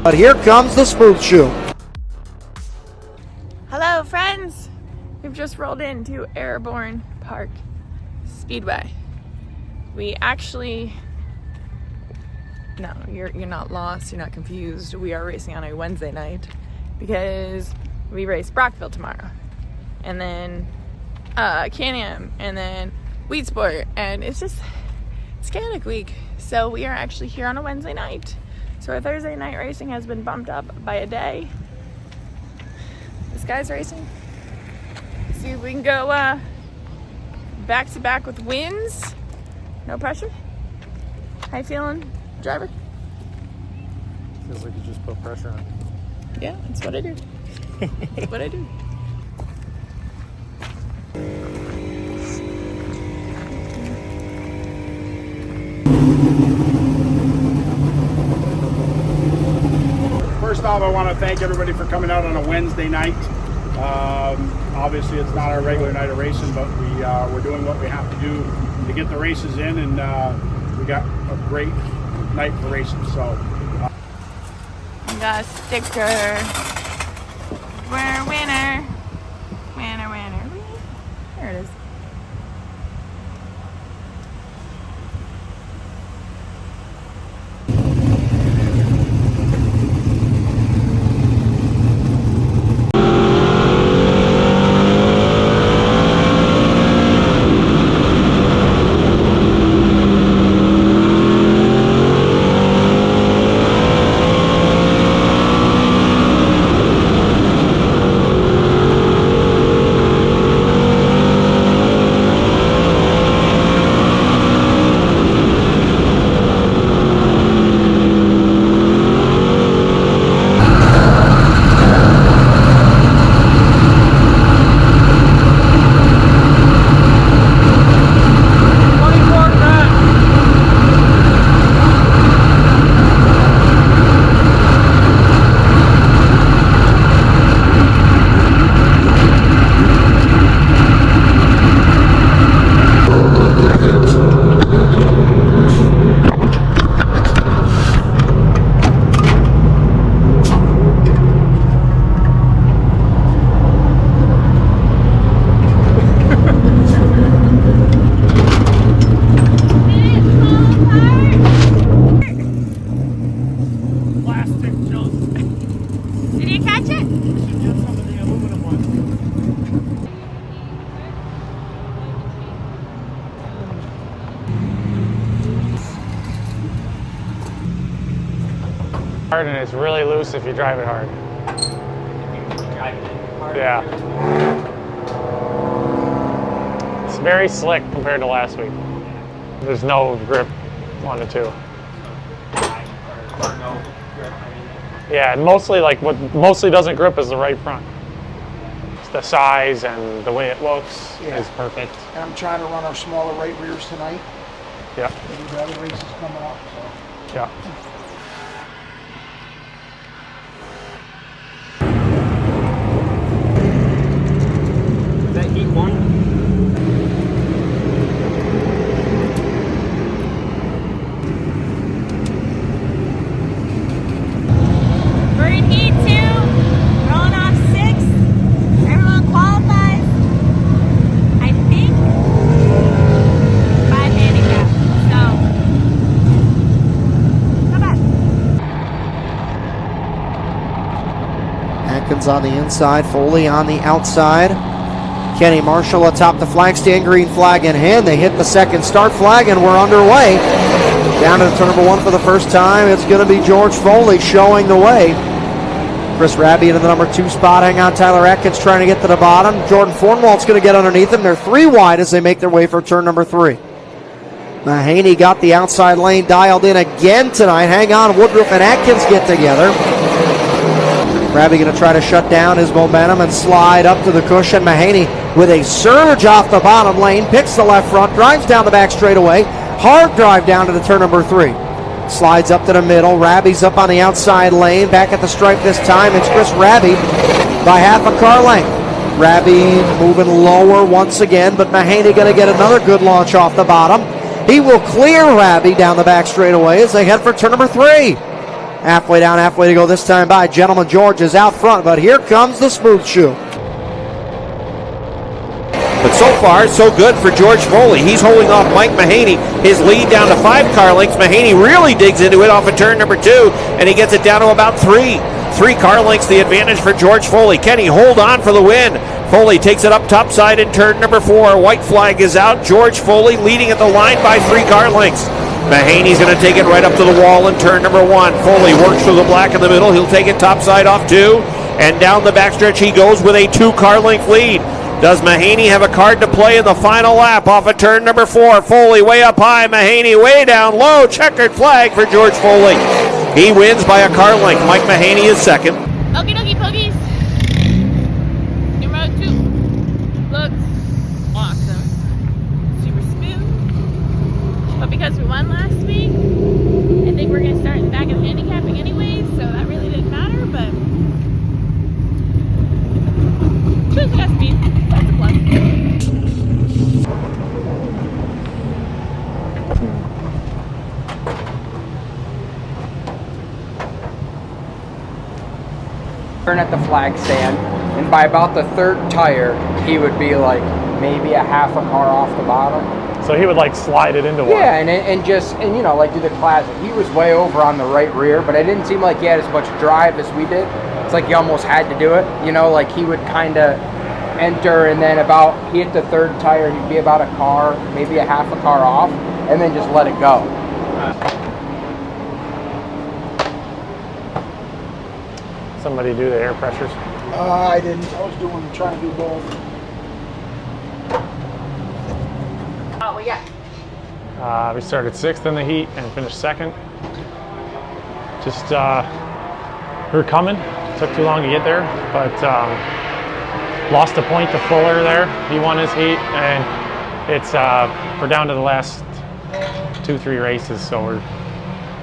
But here comes the smooth shoe. Hello, friends. We've just rolled into Airborne Park Speedway. We actually, no, you're not lost, you're not confused. We are racing on a Wednesday night because we race Brockville tomorrow, and then Can-Am, and then Weed Sport, and it's chaotic week. So we are actually here on a Wednesday night. So our Thursday night racing has been bumped up by a day. This guy's racing. See if we can go back to back with wins. No pressure. How you feeling, driver? Feels like you just put pressure on. Yeah, that's what I do. That's what I do. First off, I want to thank everybody for coming out on a Wednesday night. Obviously, it's not our regular night of racing, but we're doing what we have to do to get the races in, and we got a great night for racing. So, We got a sticker. We're a winner. Winner, winner. There it is. Hard, and it's really loose if you drive it hard. Yeah. It's very slick compared to last week. There's no grip 1 to 2. Yeah, and mostly like what mostly doesn't grip is the right front. It's the size and the way it looks is perfect. And I'm trying to run our smaller right rears tonight. Yeah. Maybe the other races coming up. So. Yeah. is that heat 1? We're in heat 2, rolling off 6th. Everyone qualifies, I think, 5 handicap. So, not bad. Atkins on the inside, Foley on the outside. Kenny Marshall atop the flag stand, green flag in hand. They hit the second start flag and we're underway. Down to turn number 1 for the first time. It's going to be George Foley showing the way. Chris Raby into the number 2 spot. Hang on, Tyler Atkins trying to get to the bottom. Jordan Fornwald's going to get underneath him. They're 3 wide as they make their way for turn number 3. Mahaney got the outside lane dialed in again tonight. Hang on, Woodruff and Atkins get together. Raby going to try to shut down his momentum and slide up to the cushion. Mahaney with a surge off the bottom lane, picks the left front, drives down the back straightaway. Hard drive down to the turn number 3. Slides up to the middle. Raby's up on the outside lane. Back at the stripe this time. It's Chris Raby by half a car length. Raby moving lower once again, but Mahaney going to get another good launch off the bottom. He will clear Raby down the back straightaway as they head for turn number 3. Halfway down, halfway to go this time by. Gentleman George is out front, but here comes the smooth shoe. But so far, so good for George Foley. He's holding off Mike Mahaney. His lead down to 5 car lengths. Mahaney really digs into it off of turn number 2, and he gets it down to about 3. 3 car lengths, the advantage for George Foley. Can he hold on for the win? Foley takes it up topside in turn number 4. White flag is out. George Foley leading at the line by 3 car lengths. Mahaney's going to take it right up to the wall in turn number 1. Foley works through the black in the middle. He'll take it topside off 2. And down the backstretch he goes with a 2 car length lead. Does Mahaney have a card to play in the final lap off of turn number 4? Foley way up high, Mahaney way down low. Checkered flag for George Foley. He wins by a car length. Mike Mahaney is second. Okie dokie pokies. Number 2 looks awesome. Super smooth. But because we won last week, I think we're going to start in the back of the handicapping anyway, so that really didn't matter, but choose got speed. That's a plus. At the flag stand, and by about the 3rd tire he would be like maybe a half a car off the bottom. So he would like slide it into one. Yeah, and you know, like do the classic. He was way over on the right rear, but it didn't seem like he had as much drive as we did. It's like he almost had to do it, you know, like he would kind of enter, and then about he hit the 3rd tire, he'd be about a car, maybe a half a car off, and then just let it go. Somebody do the air pressures. I didn't. I was trying to do both. Oh, we got. We started 6th in the heat and finished 2nd. Just we were coming. Took too long to get there, but lost a point to Fuller there. He won his heat, and it's we're down to the last 2-3 races, so we're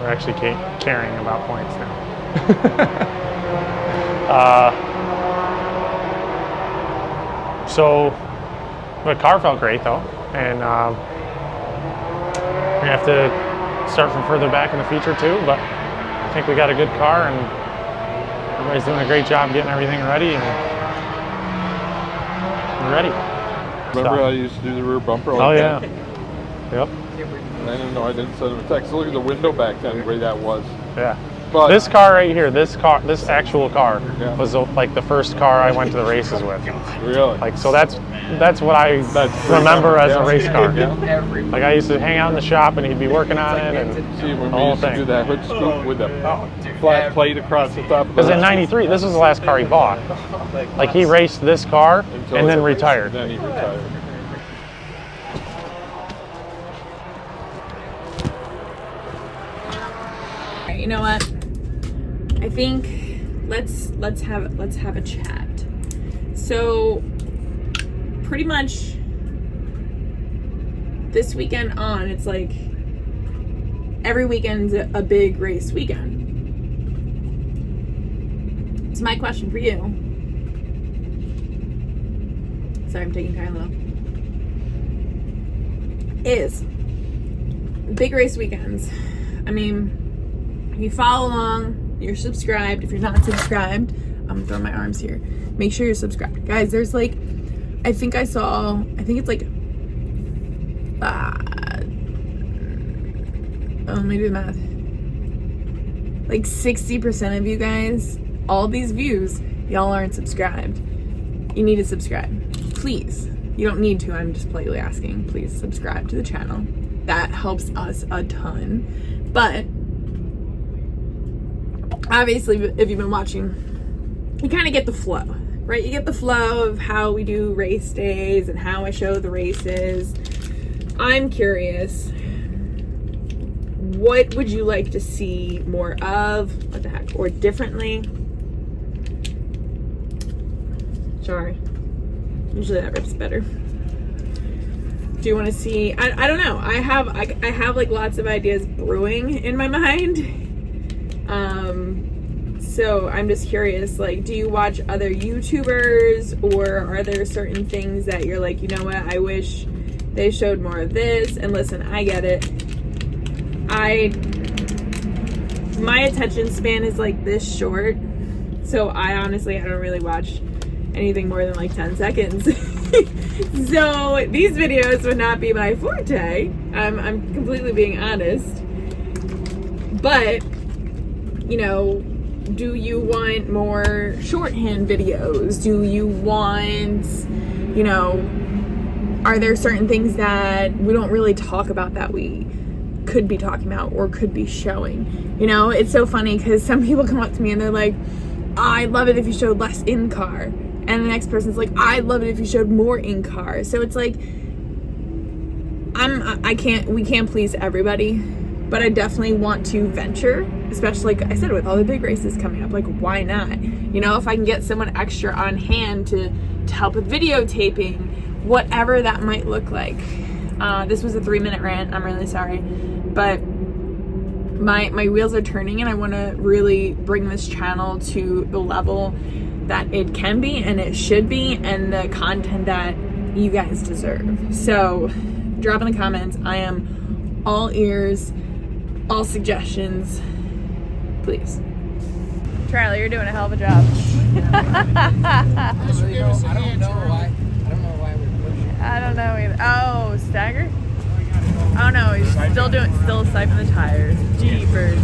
actually caring about points now. So the car felt great though, and we're gonna have to start from further back in the feature too, but I think we got a good car and everybody's doing a great job getting everything ready, and we're ready. Remember I used to do the rear bumper? Oh yeah. Yep. I didn't know, I didn't send him a text. Look at the window back then, the way that was. Yeah. But This car right here, this actual car Yeah. was like the first car I went to the races with. really, Like, so that's what I remember as a race car. Yeah. Like, I used to hang out in the shop and he'd be working on it, and See, when the we whole used to thing. do that hood scoop with the flat plate across the top. Because in '93, this was the last car he bought. Like, he raced this car and then retired. Then he retired. You know what? I think let's have a chat. So pretty much this weekend on, it's like every weekend's a big race weekend. So my question for you, sorry, I'm taking Kylo, is big race weekends. I mean, if you follow along, you're subscribed. If you're not subscribed, I'm throwing my arms here. Make sure you're subscribed. Guys, there's like, I think it's like, let me do the math. Like 60% of you guys, all these views, y'all aren't subscribed. You need to subscribe. Please. You don't need to, I'm just politely asking. Please subscribe to the channel. That helps us a ton. But obviously, if you've been watching, you kind of get the flow, right? You get the flow of how we do race days and how I show the races. I'm curious, what would you like to see more of? What the heck? Or differently? Sorry. Usually that rips better. Do you want to see? I don't know. I have like lots of ideas brewing in my mind. So I'm just curious, like, do you watch other YouTubers, or are there certain things that you're like, you know what, I wish they showed more of this? And listen, I get it. I my attention span is like this short, so I don't really watch anything more than like 10 seconds. So these videos would not be my forte. I'm completely being honest. But, you know, do you want more shorthand videos? Do you want, you know, are there certain things that we don't really talk about that we could be talking about or could be showing? You know, it's so funny because some people come up to me and they're like, I'd love it if you showed less in-car. And the next person's like, I'd love it if you showed more in-car. So it's like, we can't please everybody, but I definitely want to venture, especially like I said, with all the big races coming up. Like, why not? You know, if I can get someone extra on hand to help with videotaping, whatever that might look like. This was a 3-minute rant. I'm really sorry, but my wheels are turning, and I want to really bring this channel to the level that it can be and it should be, and the content that you guys deserve. So drop in the comments. I am all ears, all suggestions, please. Charlie, you're doing a hell of a job. I don't know either. Oh, stagger? Oh no, he's still siping the tires. Jeepers.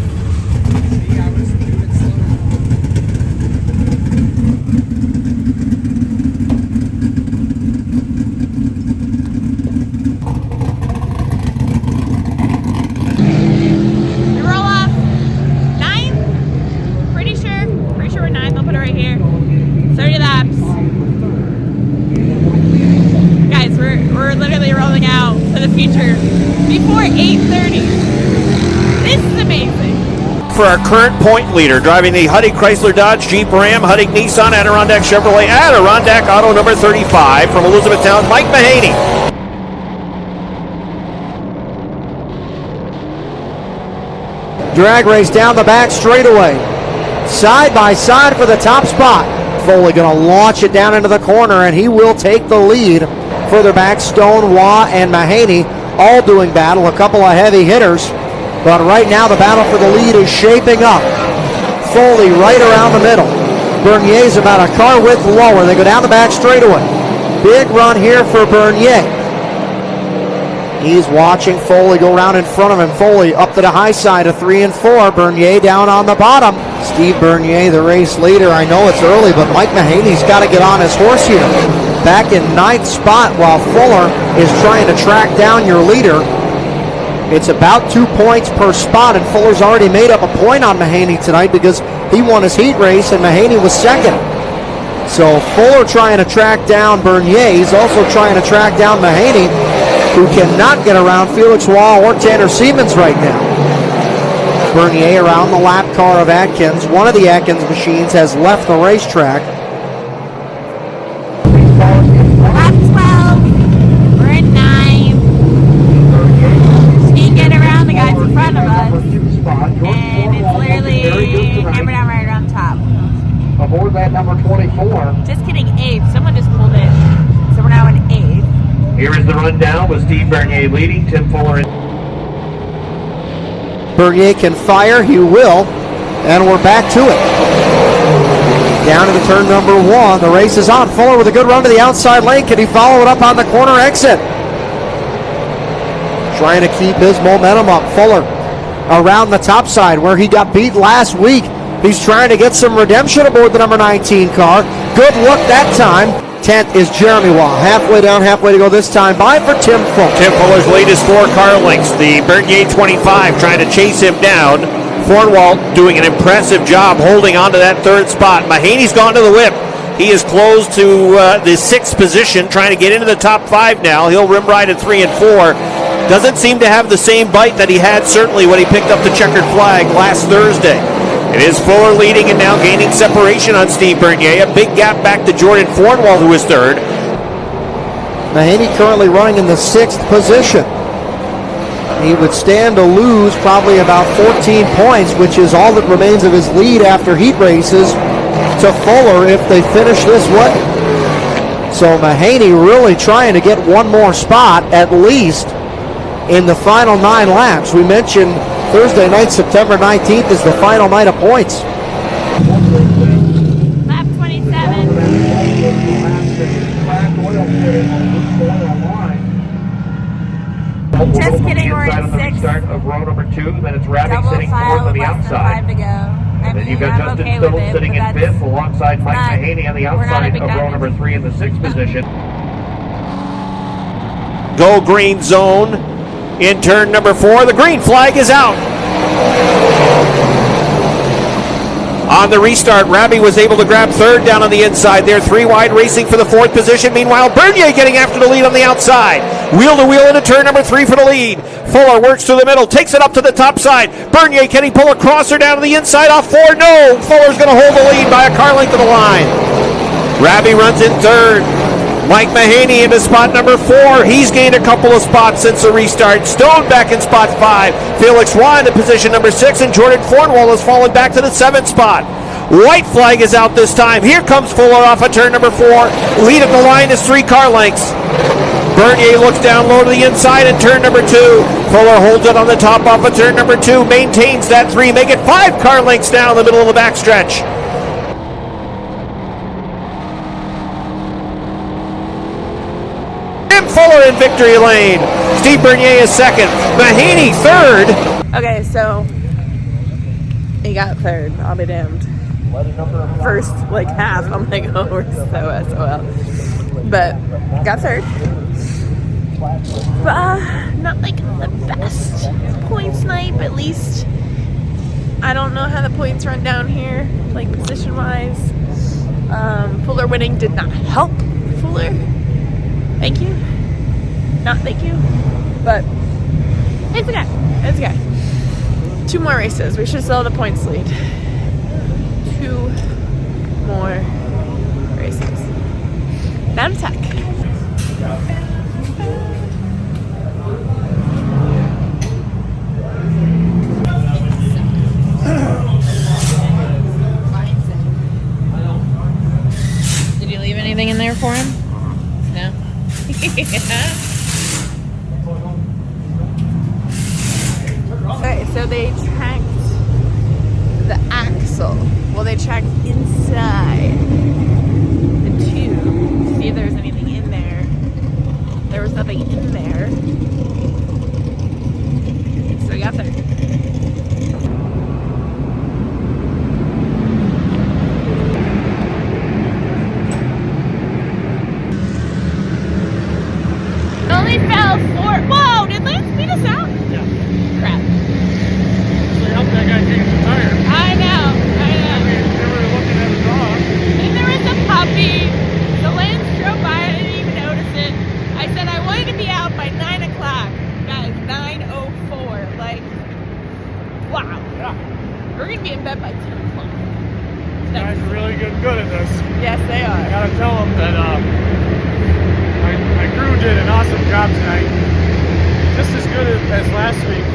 We roll off 9? Pretty sure we're 9. They'll put it right here. 30 laps. Guys, we're literally rolling out for the future before 8:30. This is amazing. For our current point leader, driving the Huddig Chrysler Dodge Jeep Ram, Huddig Nissan, Adirondack Chevrolet, Adirondack Auto number 35 from Elizabethtown, Mike Mahaney. Drag race down the back straightaway. Side by side for the top spot. Foley going to launch it down into the corner, and he will take the lead. Further back, Stone, Waugh, and Mahaney all doing battle. A couple of heavy hitters. But right now the battle for the lead is shaping up. Foley right around the middle. Bernier's about a car width lower. They go down the back straightaway. Big run here for Bernier. He's watching Foley go around in front of him. Foley up to the high side of 3 and 4. Bernier down on the bottom. Steve Bernier, the race leader. I know it's early, but Mike Mahaney's got to get on his horse here. Back in 9th spot while Fuller is trying to track down your leader. It's about 2 points per spot, and Fuller's already made up a point on Mahaney tonight because he won his heat race and Mahaney was second. So Fuller trying to track down Bernier. He's also trying to track down Mahaney, who cannot get around Felix Waugh or Tanner Siemens right now. Bernier around the lap car of Atkins. One of the Atkins machines has left the racetrack. Lap 12. We're at 9. She can get around the guys in front of us. And it's literally hammered down right around the top. Aboard that number 24. Just kidding, 8th. Someone just pulled in. So we're now in 8th. Here is the rundown with Steve Bernier leading, Tim Fuller. Bernier can fire, he will, and we're back to it. Down into turn number 1, the race is on. Fuller with a good run to the outside lane. Can he follow it up on the corner exit? Trying to keep his momentum up. Fuller around the top side where he got beat last week. He's trying to get some redemption aboard the number 19 car. Good look that time. 10th is Jeremy Waugh. Halfway down, halfway to go this time. By for Tim Fuller. Tim Fuller's lead is 4 car lengths. The Bernier 25 trying to chase him down. Fornwalt doing an impressive job holding on to that 3rd spot. Mahaney's gone to the whip. He is close to the 6th position, trying to get into the top 5 now. He'll rim ride at 3 and 4. Doesn't seem to have the same bite that he had certainly when he picked up the checkered flag last Thursday. It is Fuller leading and now gaining separation on Steve Bernier. A big gap back to Jordan Fornwalt, who is 3rd. Mahaney currently running in the 6th position. He would stand to lose probably about 14 points, which is all that remains of his lead after heat races, to Fuller if they finish this way. So Mahaney really trying to get one more spot at least in the final 9 laps. We mentioned Thursday night, September 19th, is the final night of points. Lap 27. Just kidding, we're in 6th. Start of row number 2, then it's Rabbit Double sitting file 4th on with the less than outside. 5 to go. I Then mean, you've got I'm Justin okay with Stone it, sitting but in 5th alongside Mike not- Mahaney on the we're not a outside big of row diamond. number 3 in the 6th position. Go green zone in turn number 4. The green flag is out. On the restart, Rabi was able to grab 3rd down on the inside. They're 3 wide racing for the 4th position. Meanwhile, Bernier getting after the lead on the outside. Wheel to wheel into turn number 3 for the lead. Fuller works through the middle, takes it up to the top side. Bernier, can he pull a crosser down to the inside off 4? No! Fuller's going to hold the lead by a car length of the line. Rabi runs in 3rd. Mike Mahaney into spot number 4. He's gained a couple of spots since the restart. Stone back in spot 5. Felix Roy into position number 6. And Jordan Fornwell has fallen back to the 7th spot. White flag is out this time. Here comes Fuller off of turn number 4. Lead at the line is 3 car lengths. Bernier looks down low to the inside in turn number 2. Fuller holds it on the top off of turn number 2. Maintains that 3. Make it 5 car lengths down in the middle of the backstretch. Fuller in victory lane. Steve Bernier is 2nd. Mahaney 3rd. Okay, so he got 3rd. I'll be damned. First, like half, I'm like, oh, we're so SOL. But got 3rd. But not like the best points night, but at least I don't know how the points run down here, like position wise. Fuller winning did not help Fuller. Thank you. Not thank you, but it's okay. It's okay. 2 more races. We should still have the points lead. 2 more races. Down attack. Did you leave anything in there for him? No. Yeah. Okay, so they tracked the axle. Well, they tracked inside the tube to see if there was anything in there. There was nothing in there. So we got there. Only fell 4. Whoa, did Lance beat us out? Yeah. Crap. So help that guy change the tire. I know. They were looking at the dog. And there was a puppy. The Lance drove by, I didn't even notice it. I said I wanted to be out by 9 o'clock. Guys, 9:04. Like, wow. Yeah. We're going to be in bed by 10 o'clock. These guys are really good at this. Yes, they I are. gotta tell them that my crew did an awesome job tonight. Just as good as last week,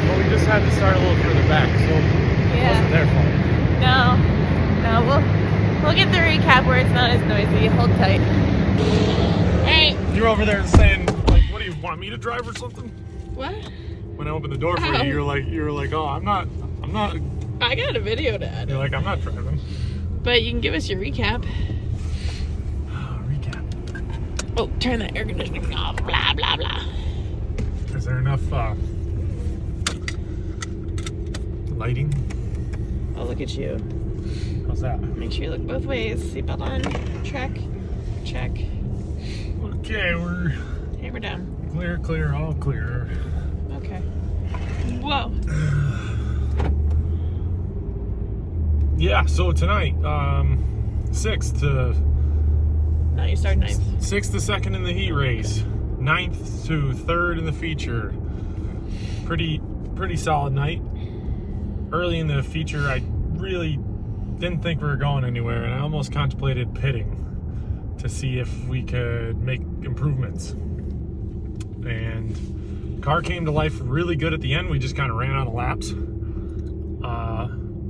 but we just had to start a little further back, so it wasn't their fault. No, we'll get the recap where it's not as noisy. Hold tight. Hey. You're over there saying, like, what do you want me to drive or something? What? When I opened the door for you, you were like, oh, I'm not. I got a video to add. You're like, I'm not driving. But you can give us your recap. Recap. Oh, turn that air conditioning off. Blah, blah, blah. Is there enough lighting? Oh, look at you. How's that? Make sure you look both ways. Seatbelt on. Check. Check. Okay, we're Hammer down. clear, all clear. Okay. Whoa. Yeah, so tonight, 6th to... No, you start 9th. 6th to 2nd in the heat race. 9th to 3rd in the feature. Pretty solid night. Early in the feature, I really didn't think we were going anywhere, and I almost contemplated pitting to see if we could make improvements. And car came to life really good at the end. We just kind of ran out of laps.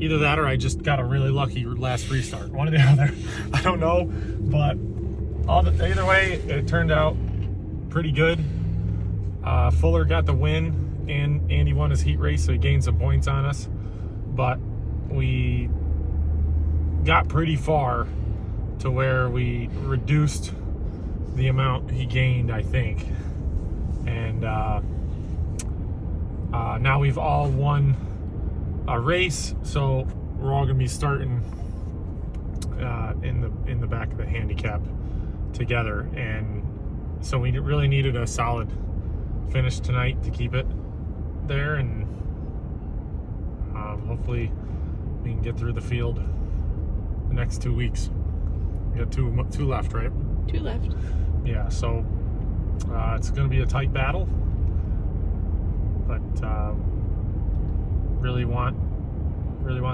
Either that or I just got a really lucky last restart. One or the other. I don't know, but either way, it turned out pretty good. Fuller got the win and Andy won his heat race, so he gained some points on us. But we got pretty far to where we reduced the amount he gained, I think. And now we've all won a race, so we're all gonna be starting in the back of the handicap together. And so we really needed a solid finish tonight to keep it there, and hopefully we can get through the field the next 2 weeks. We got two left, right? 2 left. Yeah, so it's going to be a tight battle, but really want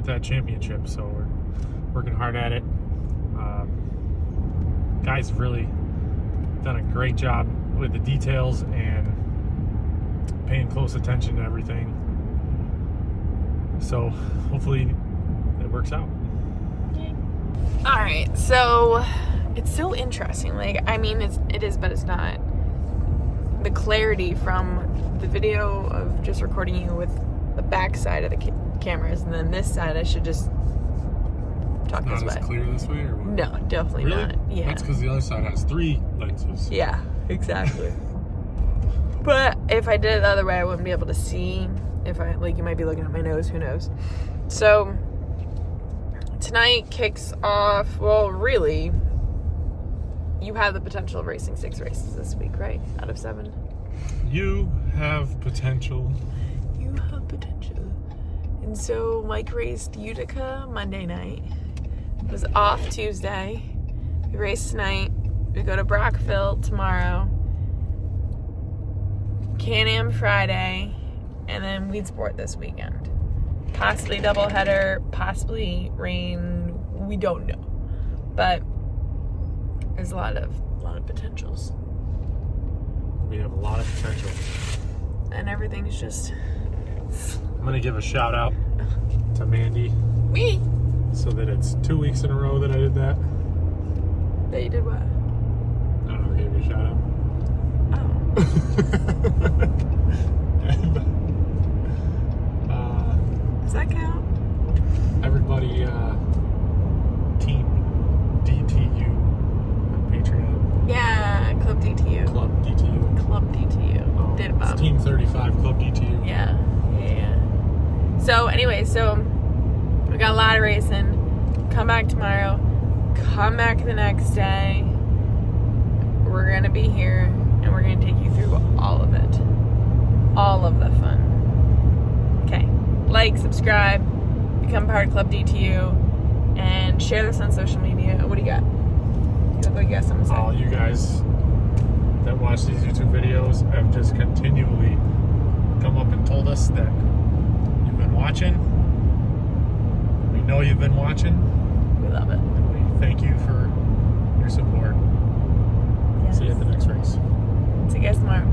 that championship, so we're working hard at it. Guys have really done a great job with the details and paying close attention to everything, so hopefully it works out. All right, so it's so interesting. Like, I mean, it is, but it's not. The clarity from the video of just recording you with the back side of the cameras, and then this side, I should just talk this way. Not as clear this way, or what? No, definitely Really? not. Yeah. That's because the other side has 3 lenses. Yeah, exactly. But if I did it the other way, I wouldn't be able to see. If I, like, you might be looking at my nose, who knows? So tonight kicks off, well, really, you have the potential of racing 6 races this week, right? Out of 7. You have potential. You have potential. And so Mike raced Utica Monday night. It was off Tuesday. We raced tonight. We go to Brockville tomorrow. Can-Am Friday. And then Weedsport this weekend. Possibly doubleheader, possibly rain. We don't know. But there's a lot of potentials. We have a lot of potential. And everything's just... I'm going to give a shout out to Mandee. Me? So that it's 2 weeks in a row that I did that. That you did what? I don't know, I gave you a shout out. Does that count? Everybody, Team DTU on Patreon. Yeah, Club DTU. Club DTU. Club DTU. Oh, Did it, Bob. it's Team 35, Club DTU. Yeah. So anyway, so we got a lot of racing. Come back tomorrow. Come back the next day. We're gonna be here and we're gonna take you through all of it. All of the fun. Okay. Like, subscribe, become part of Club DTU, and share this on social media. What do you got? You look like you got something to say. All you guys that watch these YouTube videos have just continually come up and told us that you've been watching. We know you've been watching. We love it. And we thank you for your support. Yes. See you at the next race. See you guys tomorrow.